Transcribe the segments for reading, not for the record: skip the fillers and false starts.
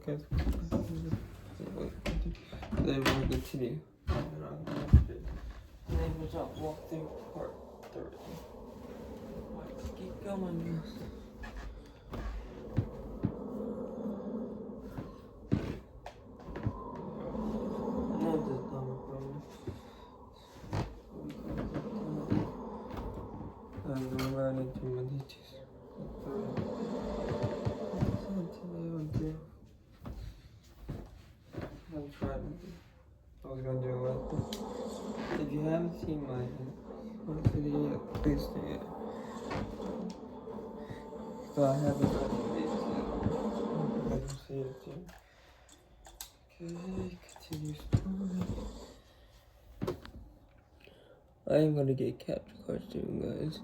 계속 they will continue. 해보자. Walk through part 3. Keep going. I'm running too many teachers. I'm trying. I was gonna do it. If you haven't seen my video yet, please do it. So I haven't done it. I can see it too. Okay, continue story. I am gonna get capture cards soon, guys.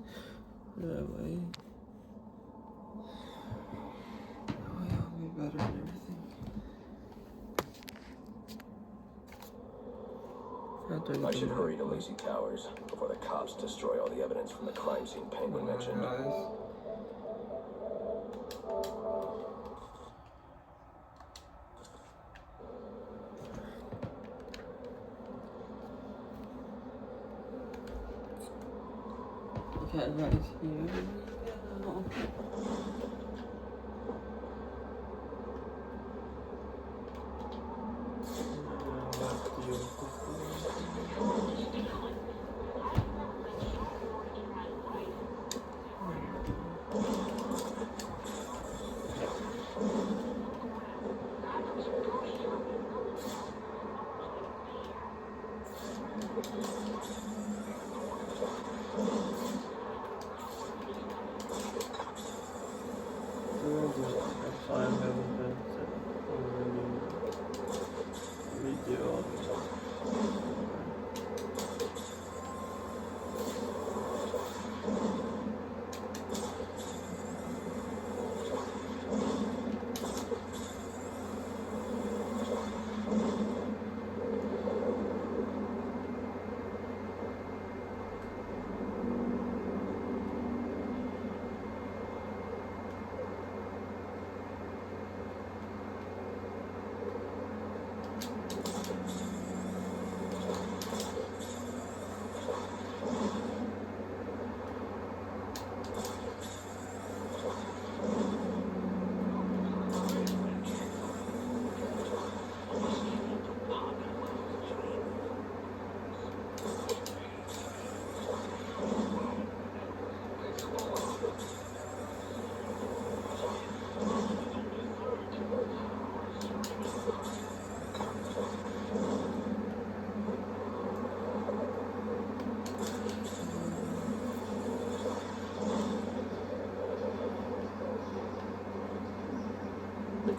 That way. Oh, yeah, I'll be better than everything. I should hurry to Lazy Towers before the cops destroy all the evidence from the crime scene Penguin mentioned. Cat right here.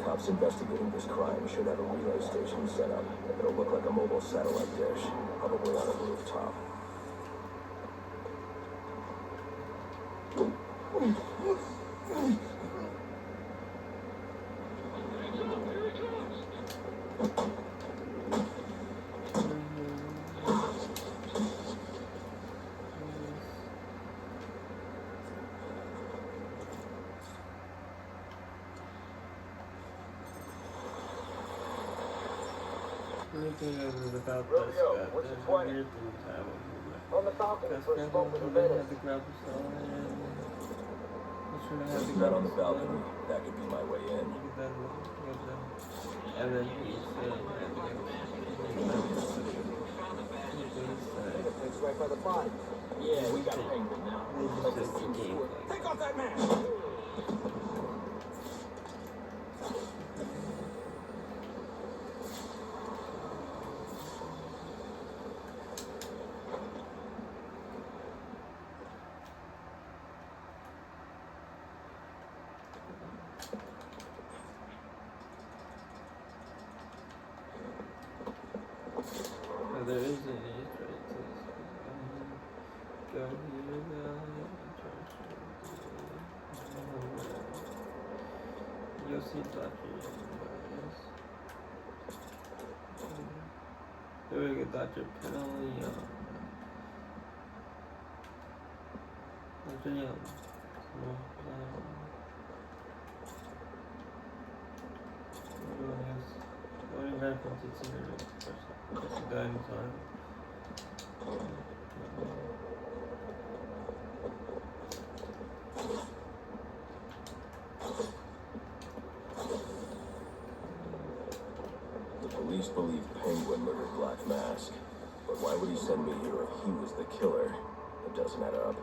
Cops investigating this crime should have a relay station set up. It'll look like a mobile satellite dish, probably on a rooftop. Rodeo, what's the point? On the balcony for a smoke with the minutes. Not on the balcony. That could be my way in. And then he It's right by the pot. Yeah, we got Penguin now. Take off that mask! There is an East right go here, you'll see Dr. There we go, Dr. Penalty. Dr. Young. We're going happens, it's in the person died inside. The police believe Penguin murdered Black Mask, but why would he send me here if he was the killer? It doesn't add up.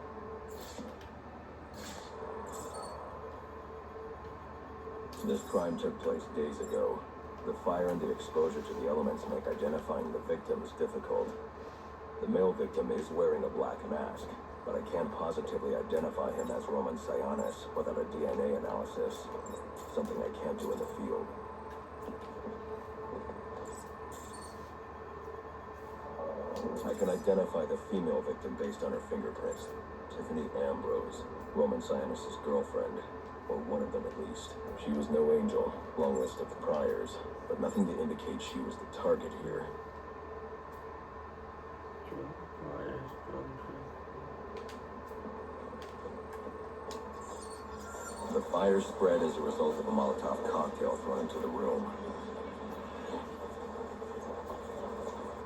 This crime took place days ago. The fire and the exposure to the elements make identifying the victims difficult. The male victim is wearing a black mask, but I can't positively identify him as Roman Sionis without a DNA analysis, something I can't do in the field. I can identify the female victim based on her fingerprints. Tiffany Ambrose, Roman Sionis' girlfriend, or one of them at least. She was no angel, long list of priors, but nothing to indicate she was the target here. The fire spread as a result of a Molotov cocktail thrown into the room.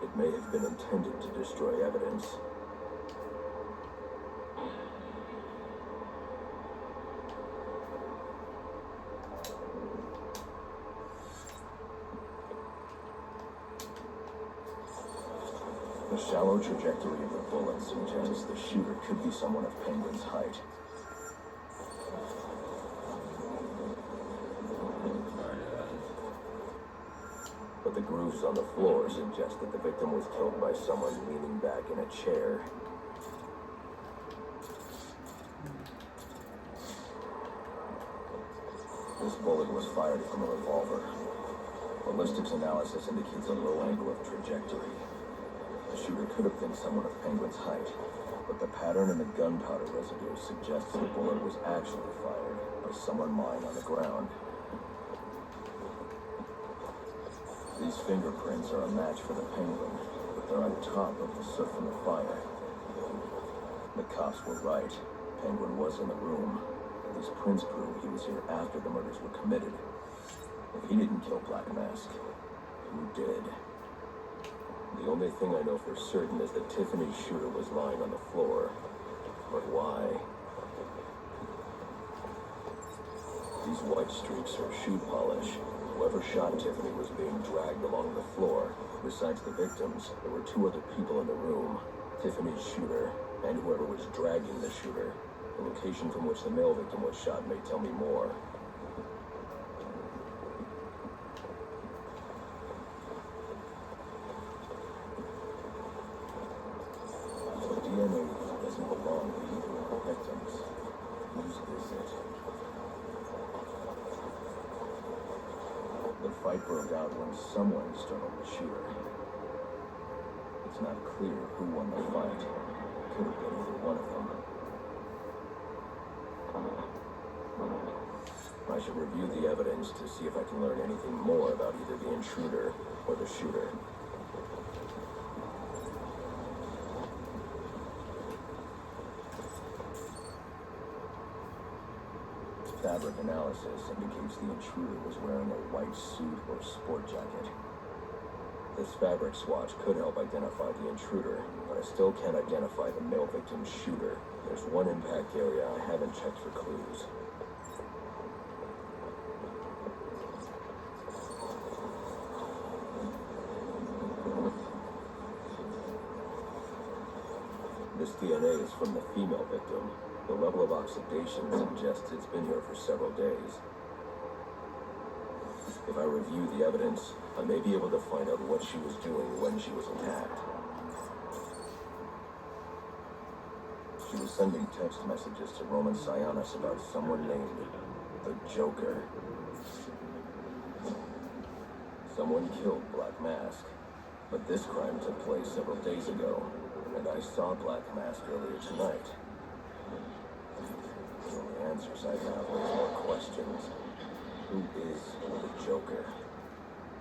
It may have been intended to destroy evidence. The shallow trajectory of the bullet suggests the shooter could be someone of Penguin's height. But the grooves on the floor suggest that the victim was killed by someone leaning back in a chair. This bullet was fired from a revolver. Ballistics analysis indicates a low angle of trajectory. The shooter could have been someone of Penguin's height, but the pattern in the gunpowder residue suggests the bullet was actually fired by someone lying on the ground. These fingerprints are a match for the Penguin, but they're on top of the soot from the fire. The cops were right. Penguin was in the room. These prints prove he was here after the murders were committed. If he didn't kill Black Mask, who did? The only thing I know for certain is that Tiffany's shooter was lying on the floor. But why? These white streaks are shoe polish. Whoever shot Tiffany was being dragged along the floor. Besides the victims, there were two other people in the room. Tiffany's shooter, and whoever was dragging the shooter. The location from which the male victim was shot may tell me more. The DNA doesn't belong to either of the victims. Whose is it? The fight broke out when someone startled the shooter. It's not clear who won the fight. Could have been either one of them. I should review the evidence to see if I can learn anything more about either the intruder or the shooter. Fabric analysis indicates the intruder was wearing a white suit or sport jacket. This fabric swatch could help identify the intruder, but I still can't identify the male victim's shooter. There's one impact area I haven't checked for clues. This DNA is from the female victim. The level of oxidation suggests it's been here for several days. If I review the evidence, I may be able to find out what she was doing when she was attacked. She was sending text messages to Roman Sionis about someone named the Joker. Someone killed Black Mask, but this crime took place several days ago, and I saw Black Mask earlier tonight. The only answers I have raise more questions. Who is the Joker?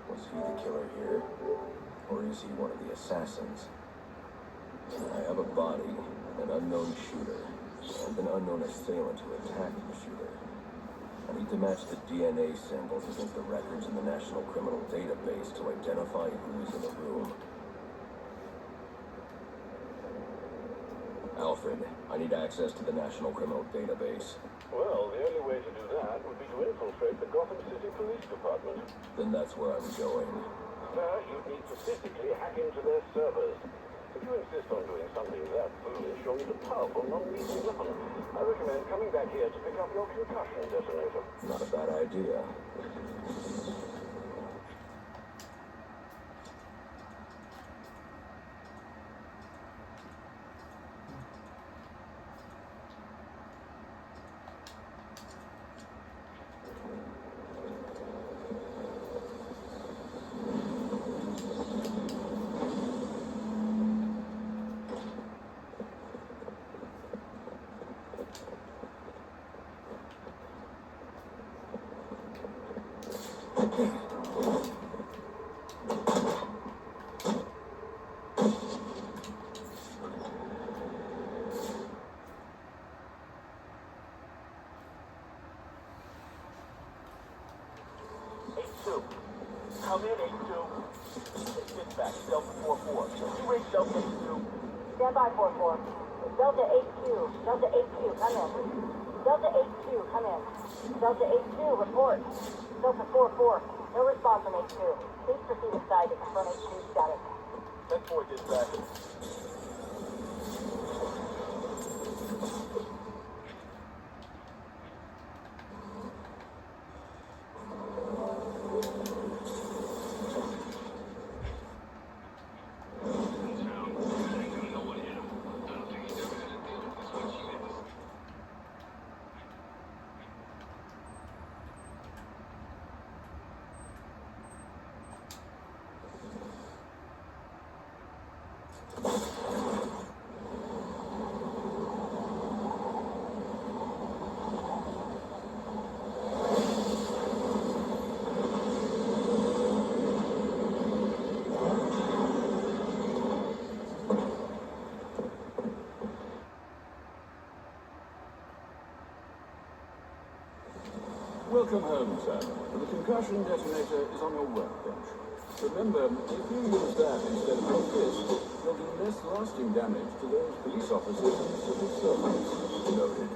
Was he the killer here? Or is he one of the assassins? I have a body, an unknown shooter, and an unknown assailant who attacked the shooter. I need to match the DNA samples against the records in the National Criminal Database to identify who's in the room. Alfred, I need access to the National Criminal Database. Well, the only way to do that would be to infiltrate the Gotham City Police Department. Then that's where I'm going. First, you'd need to physically hack into their servers. If you insist on doing something that foolish, you'll need a powerful, non-lethal weapon. I recommend coming back here to pick up your concussion detonator. Not a bad idea. Come in, 8-2. Dispatch, Delta 4-4. You reach Delta 8-2. Stand by, 4-4. Delta 8-2. Delta 8-2, come in. Delta 8-2, come in. Delta 8-2, report. Delta 4-4, no response from 8-2. Please proceed inside to confirm 8-2 status. 10-4, dispatch. Welcome home, sir. The concussion detonator is on your workbench. Remember, if you use that instead of your fist, you'll do less lasting damage to those police officers and civil servants. Noted.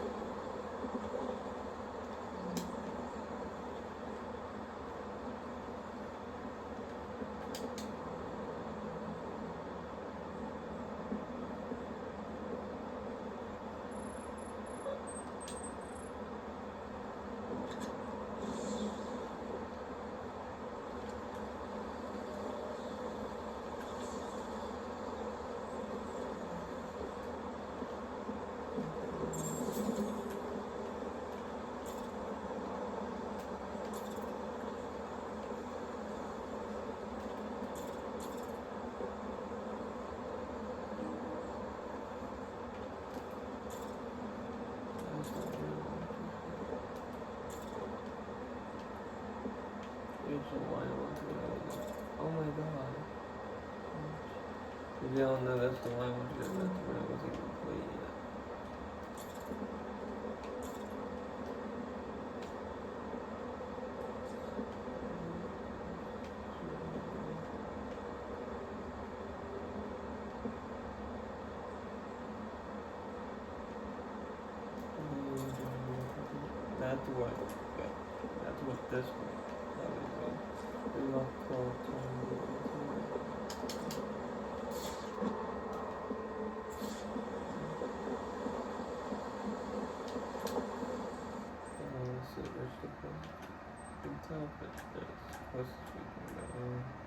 Oh my god. Maybe I'll know that's the one I was when I wasn't even playing yet. That's what this one. That was good. We lost call let's see, where's the point? You can tell if it's this. What's we can go?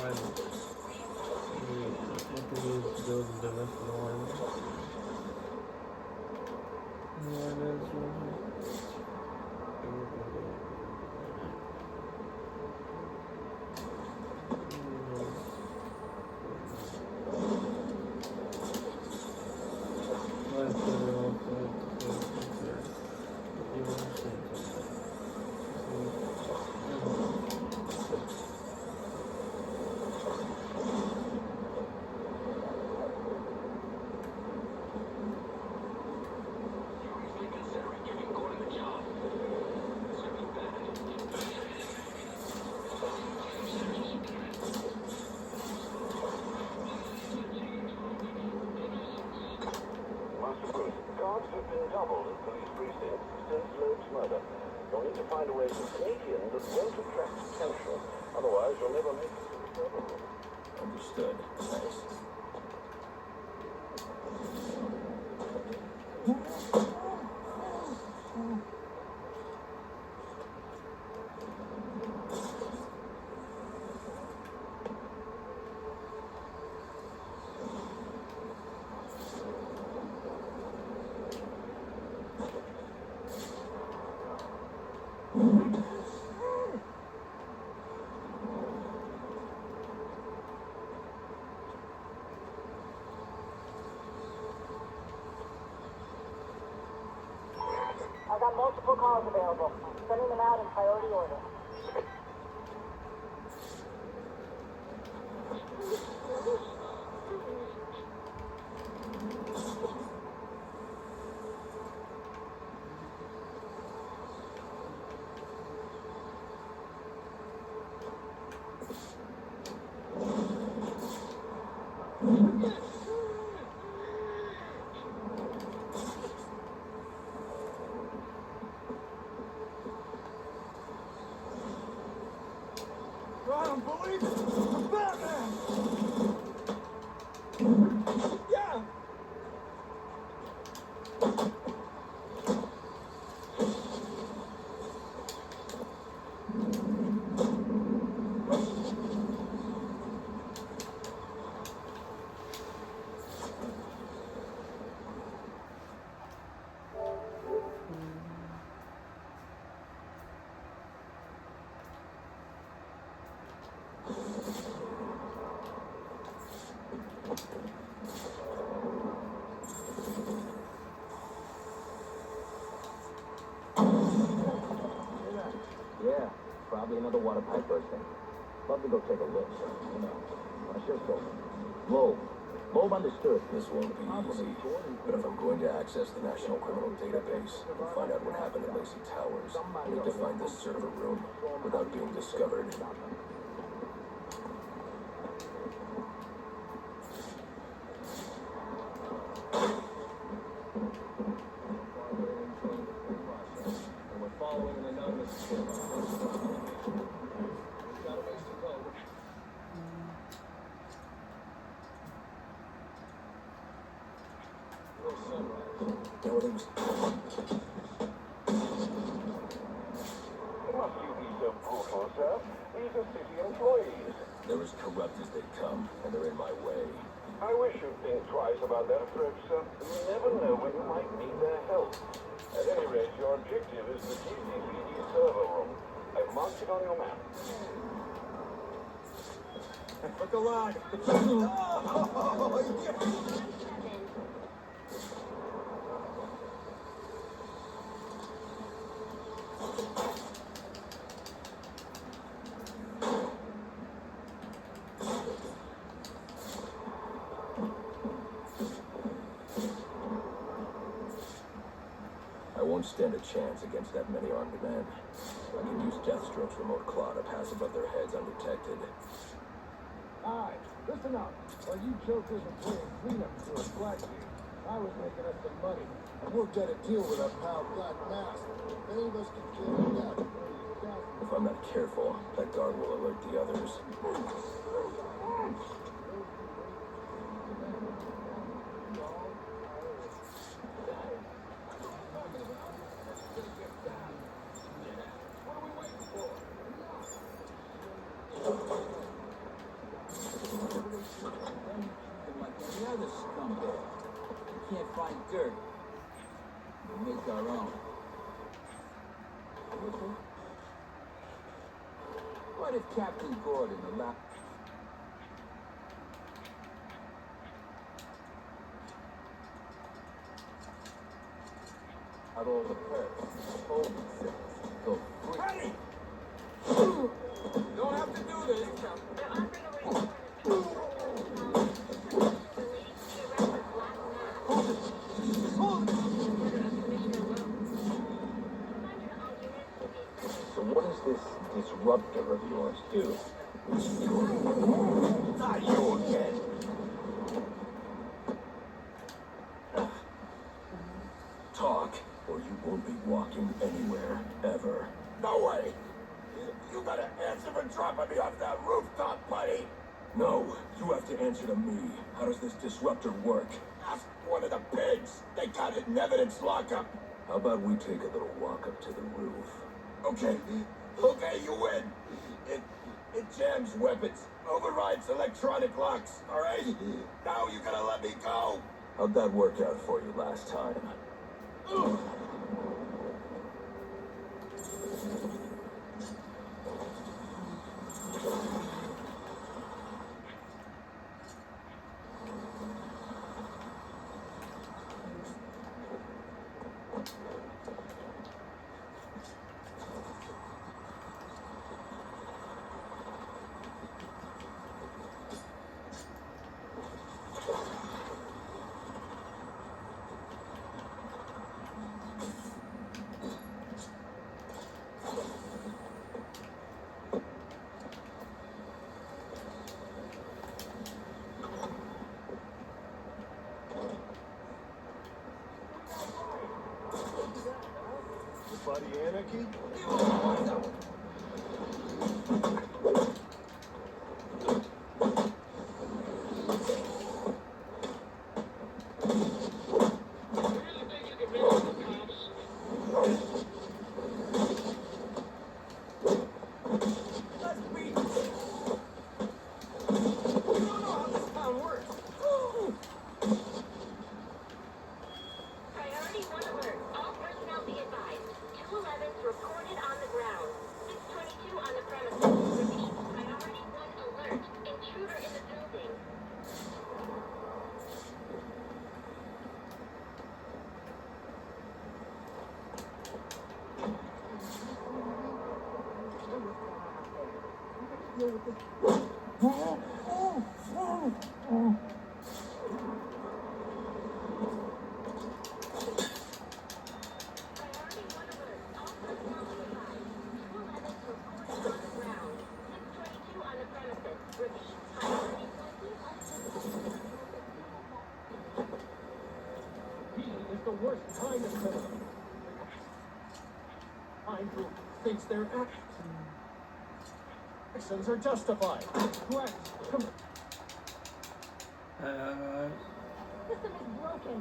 one. What do we build the rest of the one? Guards have been doubled at police precincts since Loeb's murder. You'll need to find a way to sneak in that won't attract attention. Otherwise, you'll never make it to the server room. Understood. Thanks. I've got multiple calls available. Sending them out in priority order. I don't believe it! I'm Batman! Yeah! Yeah, probably another water pipe bursting. Love to go take a look, so, I should go. Loeb understood. This won't be easy, but if I'm going to access the National Criminal Database and find out what happened at Lacey Towers, I need to find this server room without being discovered. Must you be so brutal, sir? These are city employees. They're as corrupt as they come, and they're in my way. I wish you'd think twice about that approach, sir. You never know when you might need their help. At any rate, your objective is the GCPD server room. I've marked it on your map. Look alive! Oh, yeah. I won't stand a chance against that many armed men. I can use Deathstroke's remote claw to pass above their heads undetected. Alright, listen up. While you jokers are playing cleanup for a black dude, I was making us some money. And we'll get a deal with our pal Black Mask. If any of us can kill him out, If I'm not careful, that guard will alert the others. dirt. We make our own. What if Captain Gordon allowed... Out all the perks, home sales, go free. Hey! You don't have to do this. They're offering a reward of $2,000 related to the arrest of Black Mass. So what does this disruptor of yours do? Not you again. Talk, or you won't be walking anywhere, ever. No way! You gotta answer for dropping me off that rooftop, buddy! No, you have to answer to me. How does this disruptor work? Ask one of the pigs! They got it in evidence lockup! How about we take a little walk up to the roof? Okay, you win! It jams weapons, overrides electronic locks, alright? Now you gotta let me go! How'd that work out for you last time? Buddy Anarchy? Priority 1 alert. All personnel be advised. 211's reported on the ground. 622 on the premises. Repeat. Priority 1 alert. Intruder in the building. Priority 1 alert. All personnel be advised. 211's reported on the ground. 622 on the premises. Repeat. Priority 1 He is the worst kind of criminal. Kind who thinks their actions are justified. Who acts system is broken.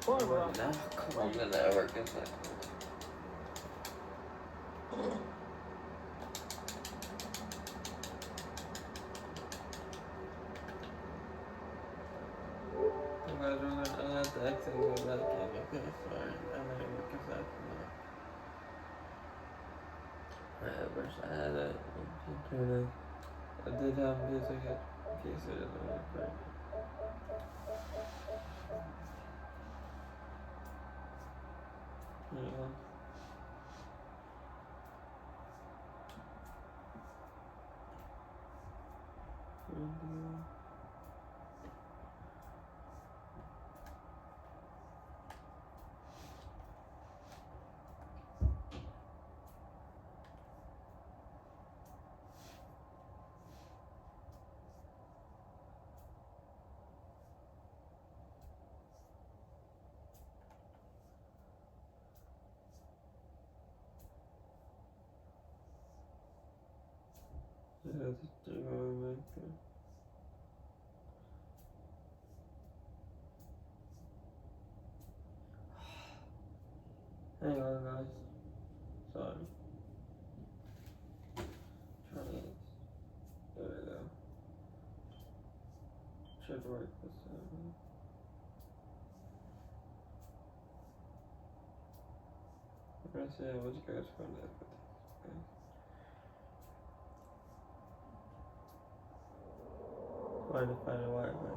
Barbara, Now, come on, the network is like. I have to exit and go back in. Okay, fine. I'm gonna look at that now. I wish I had a computer. I did have music in case it doesn't work right. Hang on. Yeah, just do it back there. Hang on, guys. Sorry. Trying. There we go. Should work this time. press it, what you guys find it? Trying to find a Wi-Fi.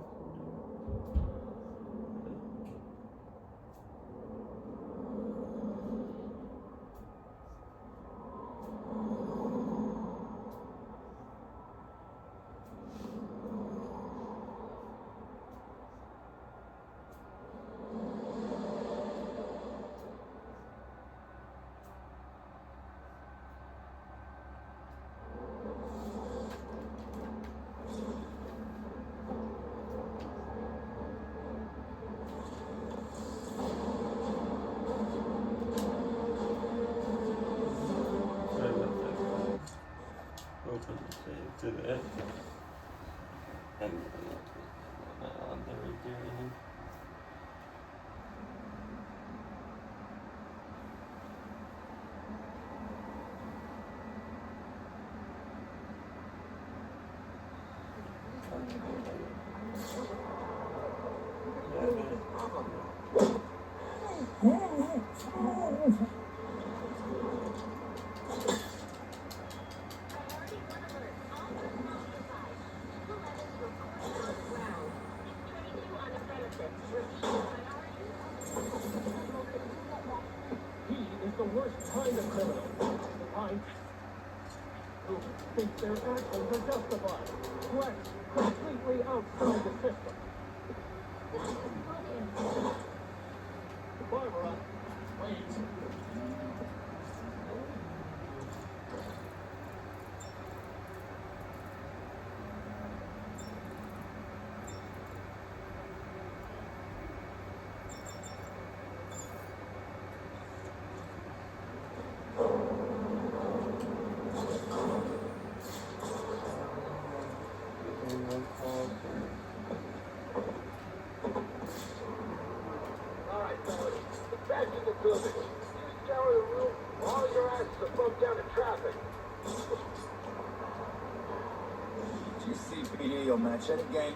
Open the save to that. And I'll never do any. He is the worst kind of criminal. The kind who thinks their actions are justified. Threats completely outside the system. Barbara, wait. Alright, fellas. Back to the building. You scour the room while all your asses are bumped down in traffic. GCPD will match any game.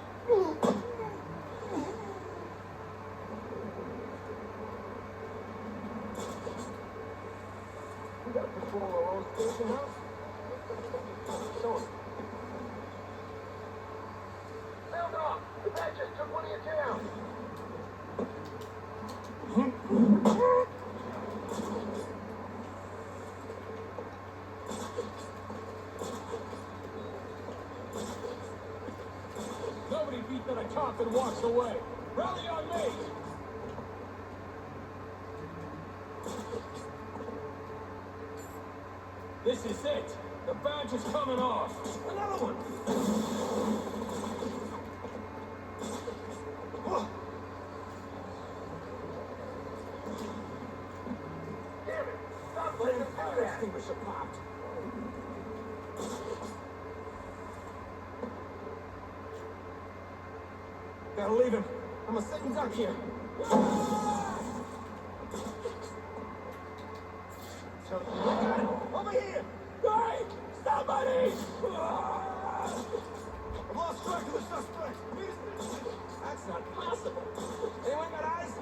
We gotta patrol our own station house. Show 'em. Sound off! The bat just took one of you down! Nobody beat that a cop and walks away. Rally on me! This is it. The badge is coming off. Another one. Damn it! Stop letting him do Fire that! extinguisher popped. Gotta leave him. I'm a sitting duck here. Over here! Hey! Somebody! I've lost track of the suspect. That's not possible. Anyone got eyes?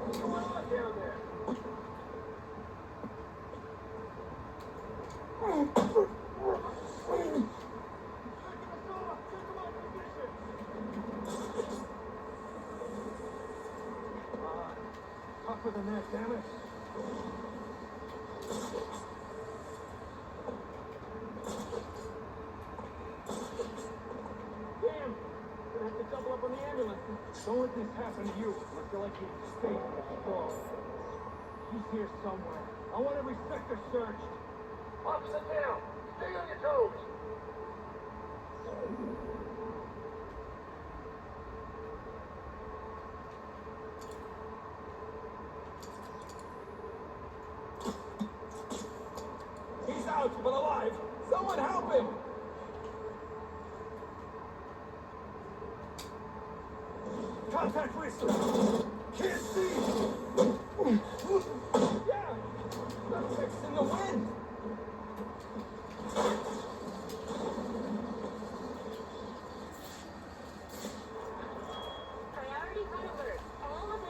What's going on down there? Tougher than that, damn it. Damn! Gonna have to double up on the ambulance. Don't let this happen to you. I feel like you're safe and strong. He's here somewhere. I want every sector searched. Officer down! Stay on your toes! out, but alive. Someone help him! Contact wrist! Can't see! Yeah! That's in the wind! Priority red alert. All of it.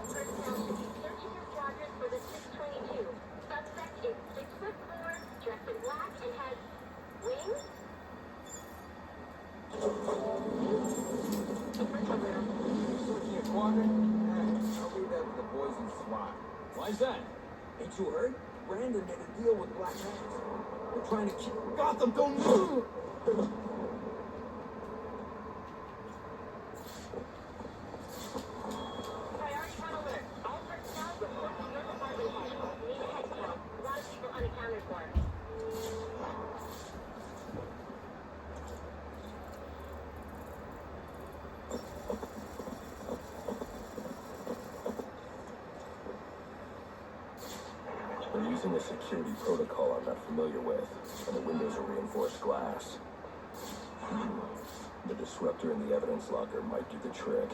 Personnel should be searching your quadrant for the 622. Suspect is 6'4", dressed in black, and has wings. Searching a quadrant? I'll leave that to the boys in SWAT. Why's that? Ain't you heard? Brandon made a deal with Black Mask. They're trying to keep Gotham. Don't move! Priority red alert. All personnel report to your department head. Need a head count. A lot of people unaccounted for. They're using a security protocol I'm not familiar with, and the windows are reinforced glass. The disruptor in the evidence locker might do the trick.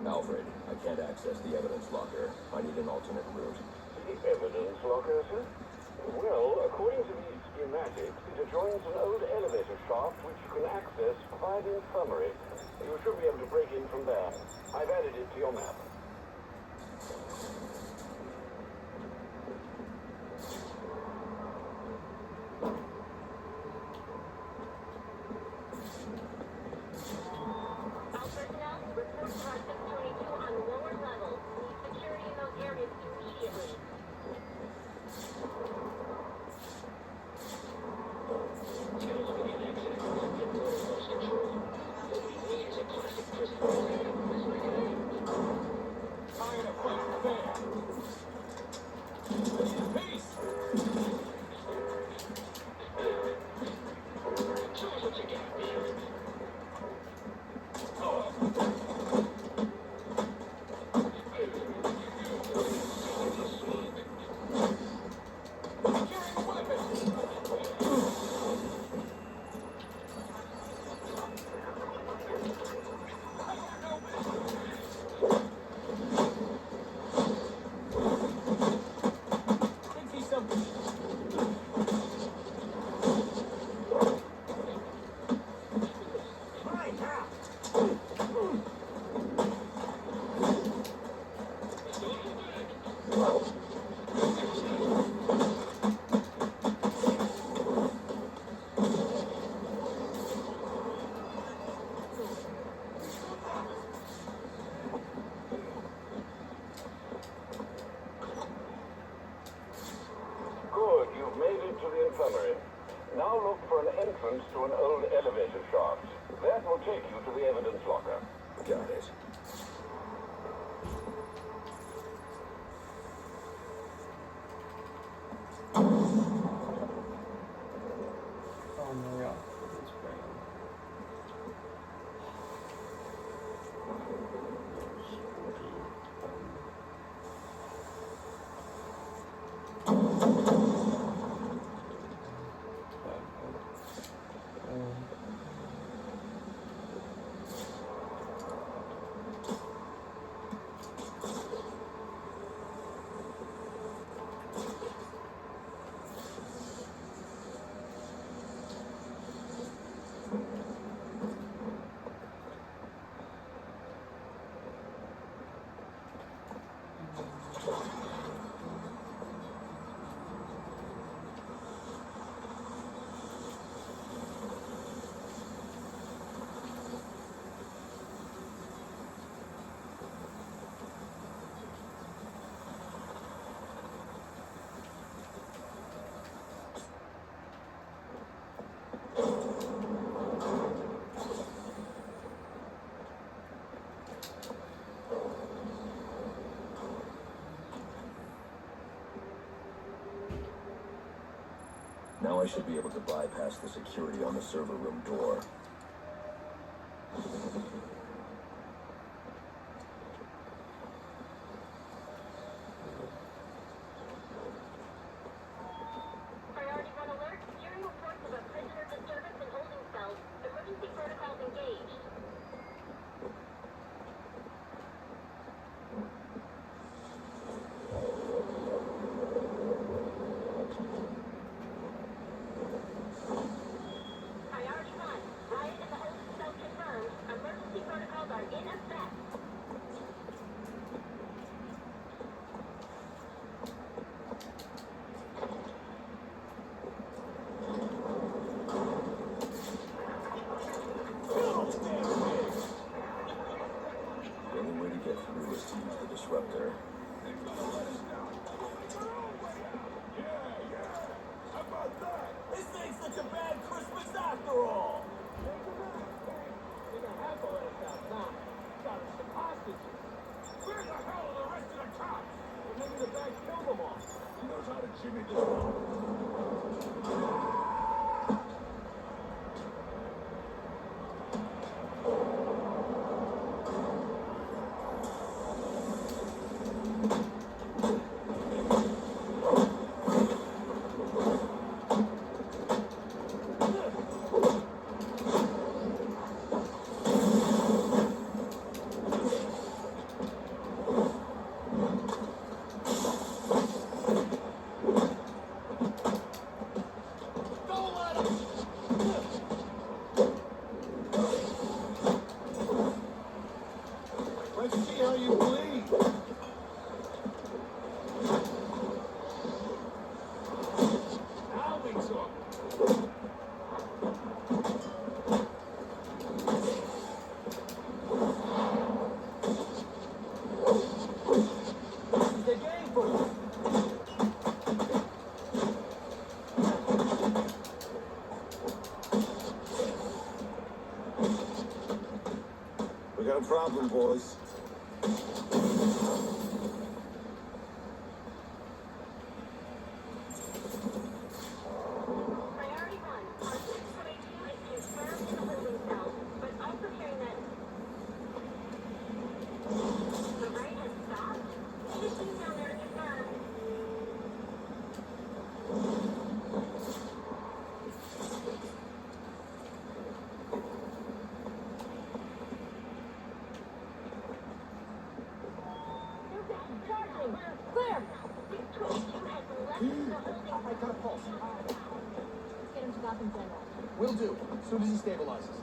Alfred, I can't access the evidence locker. I need an alternate route. The evidence locker, sir? Well, according to these schematics, it adjoins an old elevator shaft which you can access via the infirmary. You should be able to break in from there. I've added it to your map. All personnel report to our 622 on the lower level. Need security in those areas immediately. Fire the front there! Peace! Carrying a weapon! Think he's something. Mine now! Good, you've made it to the infirmary. Now look for an entrance to an old elevator shaft. That will take you to the evidence locker. Got it. Oh my god, it's great. I should be able to bypass the security on the server room door. Priority 1 alert. Hearing reports of a prisoner disturbance in holding cells. Emergency protocols engaged. Priority 1. Riot in the holding cell confirmed. Emergency protocols are in effect. The only way to get through is to use the disruptor. This ain't such a bad Christmas after all. Where the hell are the rest of the cops? Well, maybe the guy killed them all. He knows how to jimmy this one. Don't let him! Let's see how you bleed. Now we talk. The game for you. We got a problem, boys. Priority 1. Our 622 is confirmed in the holding cell, but also hearing that the raid has stopped. Citizens down there to confirm. Charging! Clear! 622 has left the holding. I got a pulse. Let's get him to Gotham General. Will do. As soon as he stabilizes.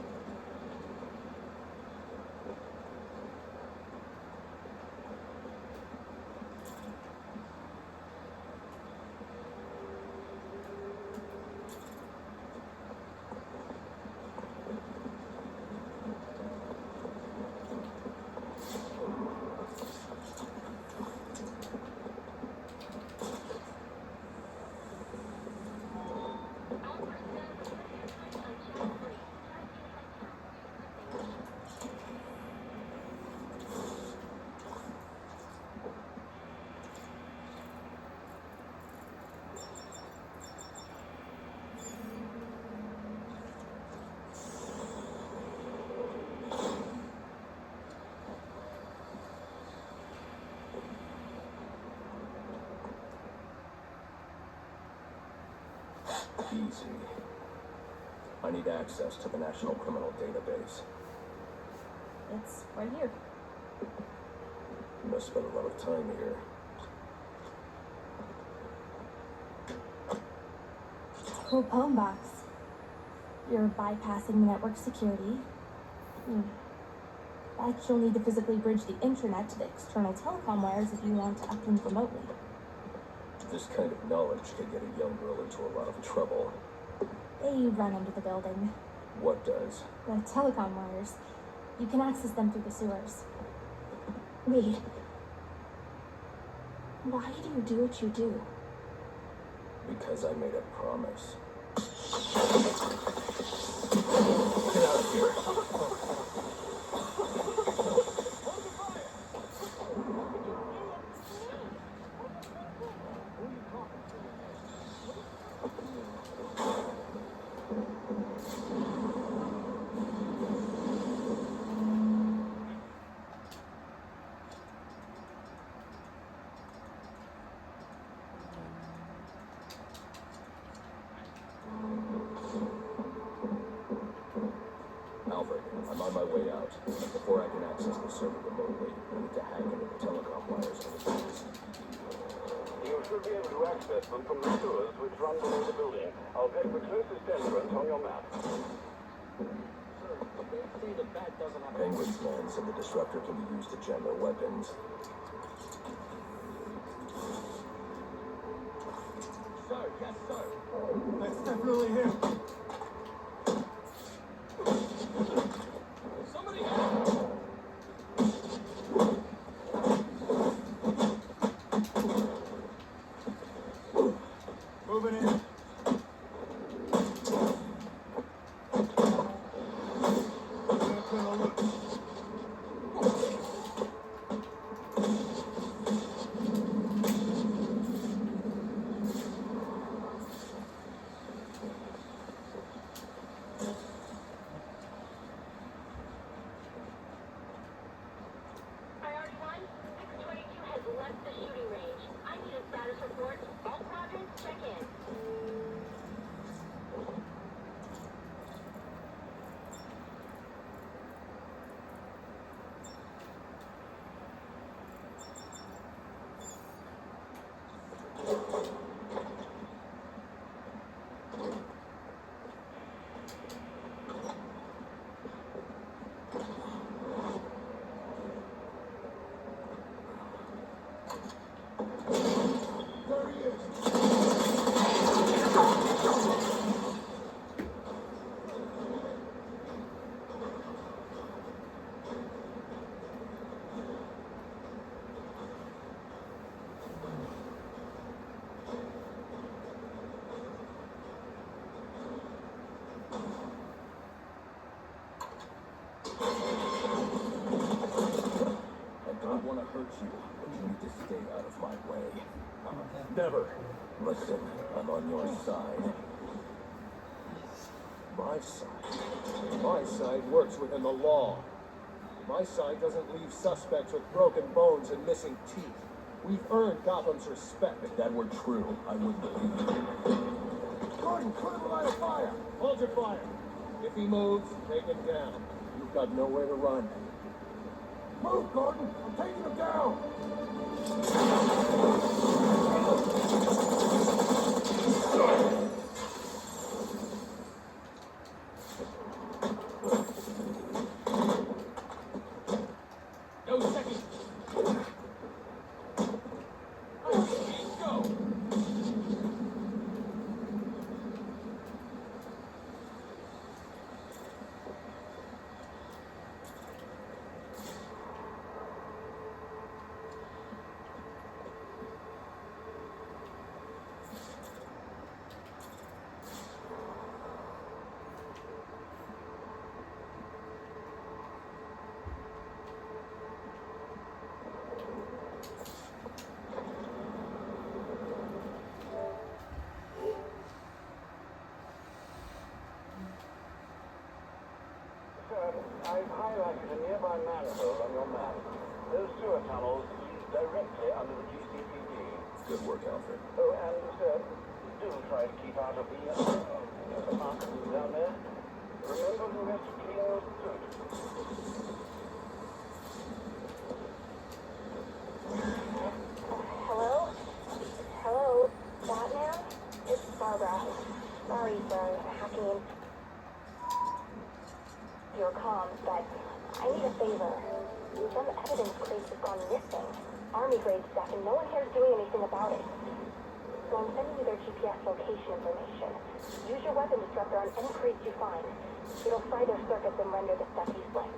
Easy. I need access to the National Criminal Database. It's right here. You must spend a lot of time here. Cool poem box. You're bypassing the network security. But you'll need to physically bridge the intranet to the external telecom wires if you want to uplink remotely. This kind of knowledge could get a young girl into a lot of trouble. They run under the building. What does? The telecom wires. You can access them through the sewers. Wait. Why do you do what you do? Because I made a promise. Get out of here. I'm on my way out. Before I can access the server remotely, I need to hack into the telecom wires on the base. You should be able to access them from the sewers which run below the building. I'll get the closest entrance on your map. Sir, they say the bat doesn't have a Penguin's man said the disruptor can be used to jam their weapons. Sir, yes, sir. That's definitely him. Somebody help! Moving in. Priority 1, 622 has left the shooting range. I need a status report. All quadrants, check in. There he is. I don't want to hurt you, but you need to stay out of my way. Never. Listen, I'm on your side. My side? My side works within the law. My side doesn't leave suspects with broken bones and missing teeth. We've earned Gotham's respect. If that were true, I wouldn't believe you. Gordon, clear the line of fire. Hold your fire. If he moves, take him down. You've got nowhere to run. Move, Gordon. I'm taking him down. No second. Go. Sir, I've highlighted a nearby manhole on your map. Those sewer tunnels lead directly under the GCPD. Good work, Alfred. Oh, and sir, do try to keep out of the Arkham down there. Remember who has to clean your suit. Hello? Hello? Batman? It's Barbara. Sorry for hacking your comms, but I need a favor. Some evidence crates have gone missing. Army grade stuff, and no one here is doing anything about it. So I'm sending you their GPS location information. Use your weapon disruptor on any crates you find. It'll fry their circuits and render the stuff useless.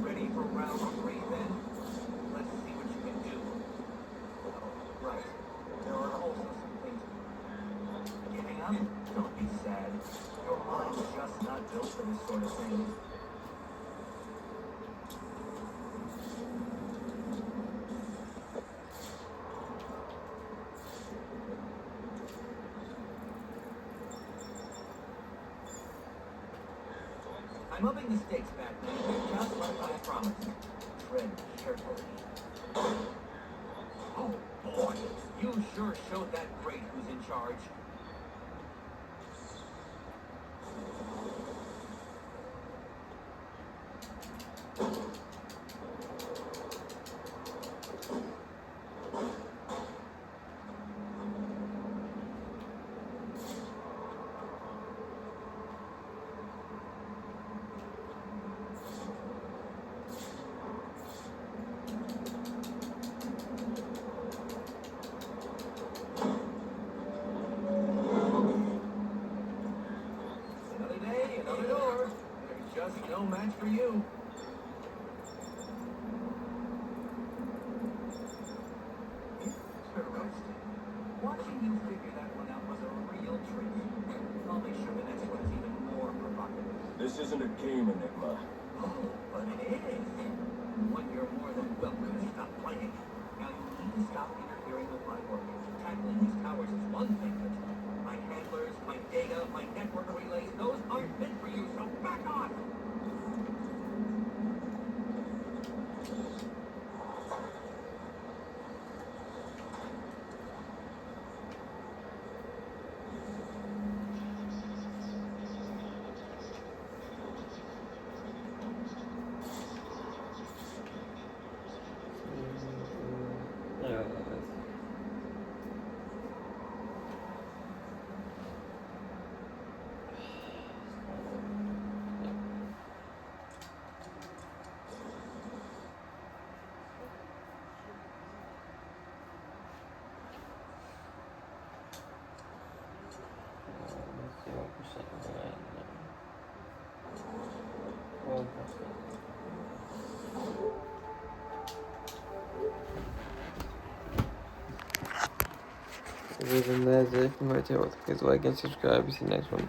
Ready for round 3 then? Let's see what you can do. Oh, right. There are also some things. Giving up? Don't be sad. Your mind's just not I'm upping the stakes, Batman. Just like I promised. Tread carefully. Oh boy, you sure showed that great who's in charge. Another day, another door. There's just no match for you. Interesting. Watching you figure that one out was a real treat. I'll make sure the next one's even more provocative. This isn't a game, Enigma. Oh, but it is. One you're more than welcome to stop playing. Now you need to stop interfering with my work. Tackling these towers is one thing, but my handlers, my data, my network relays, those aren't meant for you, so back off! Ja, If you guys like, leave a like and subscribe. See you next one. Bye.